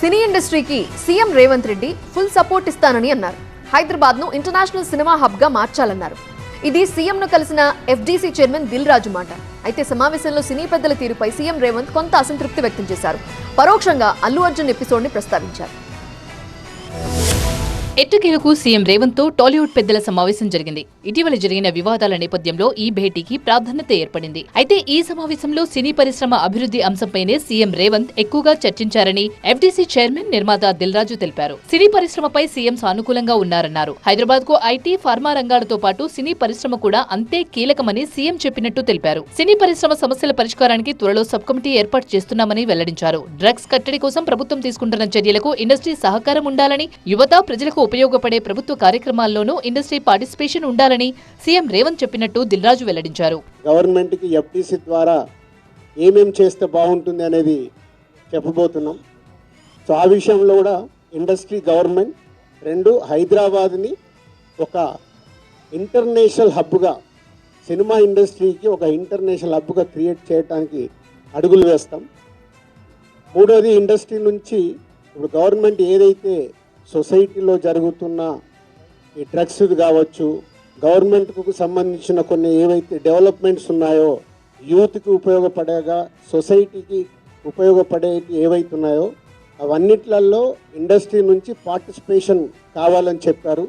సినీ ఇండస్ట్రీకి CM Revanth Reddy full support ఇస్తానని అన్నారు. హైదరాబాద్ను ఇంటర్నేషనల్ సినిమా హబ్గా మార్చాలన్నారు. ఇది సీఎంను కలిసిన ఎఫ్డీసీ చైర్మన్ దిల్ రాజు మాట. అయితే సమావేశంలో సినీ పెద్దల తీరుపై సీఎం రేవంత్ కొంత అసంతృప్తి వ్యక్తం చేశారు. పరోక్షంగా అల్లు అర్జున్ ఎపిసోడ్ని ప్రస్తావించారు. ఎట్టకేలకు సీఎం రేవంత్ తో టాలీవుడ్ పెద్దల సమావేశం జరిగింది. ఇటీవల జరిగిన వివాదాల నేపథ్యంలో ఈ భేటీకి ప్రాధాన్యత ఏర్పడింది. అయితే ఈ సమావేశంలో సినీ పరిశ్రమ అభివృద్ధి అంశంపైనే సీఎం రేవంత్ ఎక్కువగా చర్చించారని ఎఫ్డీసీ చైర్మన్ నిర్మాత దిల్ రాజు తెలిపారు. సినీ పరిశ్రమపై సీఎం సానుకూలంగా ఉన్నారన్నారు. హైదరాబాద్ కు ఐటీ, ఫార్మా రంగాలతో పాటు సినీ పరిశ్రమ కూడా అంతే కీలకమని సీఎం చెప్పినట్టు తెలిపారు. సినీ పరిశ్రమ సమస్యల పరిష్కారానికి త్వరలో సబ్ కమిటీ ఏర్పాటు చేస్తున్నామని వెల్లడించారు. డ్రగ్స్ కట్టడి కోసం ప్రభుత్వం తీసుకుంటున్న చర్యలకు ఇండస్ట్రీ సహకారం ఉండాలని, యువత ప్రజలకు ఉపయోగపడే ప్రభుత్వ కార్యక్రమాల్లోనూ ఇండస్ట్రీ పార్టిసిపేషన్ ఉండాలని సీఎం రేవంత్ చెప్పినట్టు దిల్ రాజు వెల్లడించారు. గవర్నమెంట్ కి ఎఫ్డీసీ ద్వారా ఏమేం చేస్తే బాగుంటుంది అనేది చెప్పబోతున్నాం. సో ఆ విషయంలో కూడా ఇండస్ట్రీ, గవర్నమెంట్ రెండు హైదరాబాద్ని ఒక ఇంటర్నేషనల్ హబ్గా, సినిమా ఇండస్ట్రీకి ఒక ఇంటర్నేషనల్ హబ్గా క్రియేట్ చేయడానికి అడుగులు వేస్తాం. మూడోది, ఇండస్ట్రీ నుంచి ఇప్పుడు గవర్నమెంట్ ఏదైతే సొసైటీలో జరుగుతున్న ఈ డ్రగ్స్ కావచ్చు, గవర్నమెంట్కు సంబంధించిన కొన్ని ఏవైతే డెవలప్మెంట్స్ ఉన్నాయో, యూత్కి ఉపయోగపడేగా సొసైటీకి ఉపయోగపడే ఏవైతే ఉన్నాయో అవన్నిట్లలో ఇండస్ట్రీ నుంచి పార్టిసిపేషన్ కావాలని చెప్పారు.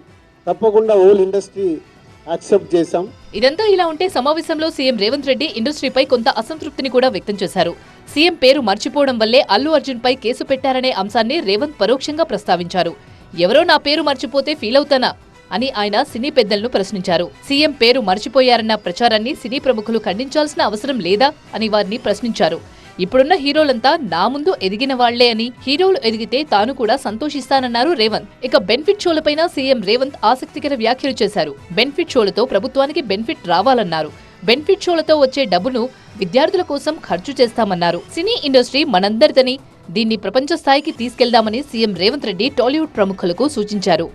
తప్పకుండా హోల్ ఇండస్ట్రీ యాక్సెప్ట్ చేశాం. ఇదంతా ఇలా ఉంటే సమావేశంలో సీఎం రేవంత్ రెడ్డి ఇండస్ట్రీపై కొంత అసంతృప్తిని కూడా వ్యక్తం చేశారు. సీఎం పేరు మర్చిపోవడం వల్లే అల్లు అర్జున్ పై కేసు పెట్టారనే అంశాన్ని రేవంత్ పరోక్షంగా ప్రస్తావించారు. ఎవరో నా పేరు మర్చిపోతే ఫీల్ అవుతానా అని ఆయన సినీ పెద్దలను ప్రశ్నించారు. సీఎం పేరు మర్చిపోయారన్న ప్రచారాన్ని సినీ ప్రముఖులు ఖండించాల్సిన అవసరం లేదా అని వారిని ప్రశ్నించారు. ఇప్పుడున్న హీరోలంతా నా ముందు ఎదిగిన వాళ్లే అని, హీరోలు ఎదిగితే తాను కూడా సంతోషిస్తానన్నారు రేవంత్. ఇక బెనిఫిట్ షోలపైన సీఎం రేవంత్ ఆసక్తికర వ్యాఖ్యలు చేశారు. బెనిఫిట్ షోలతో ప్రభుత్వానికి బెనిఫిట్ రావాలన్నారు. బెనిఫిట్ షోలతో వచ్చే డబ్బును విద్యార్థుల కోసం ఖర్చు చేస్తామన్నారు. సినీ ఇండస్ట్రీ మనందరిదని, దీన్ని ప్రపంచ స్థాయికి తీసుకెళ్దామని సీఎం రేవంత్ రెడ్డి టాలీవుడ్ ప్రముఖులకు సూచించారు.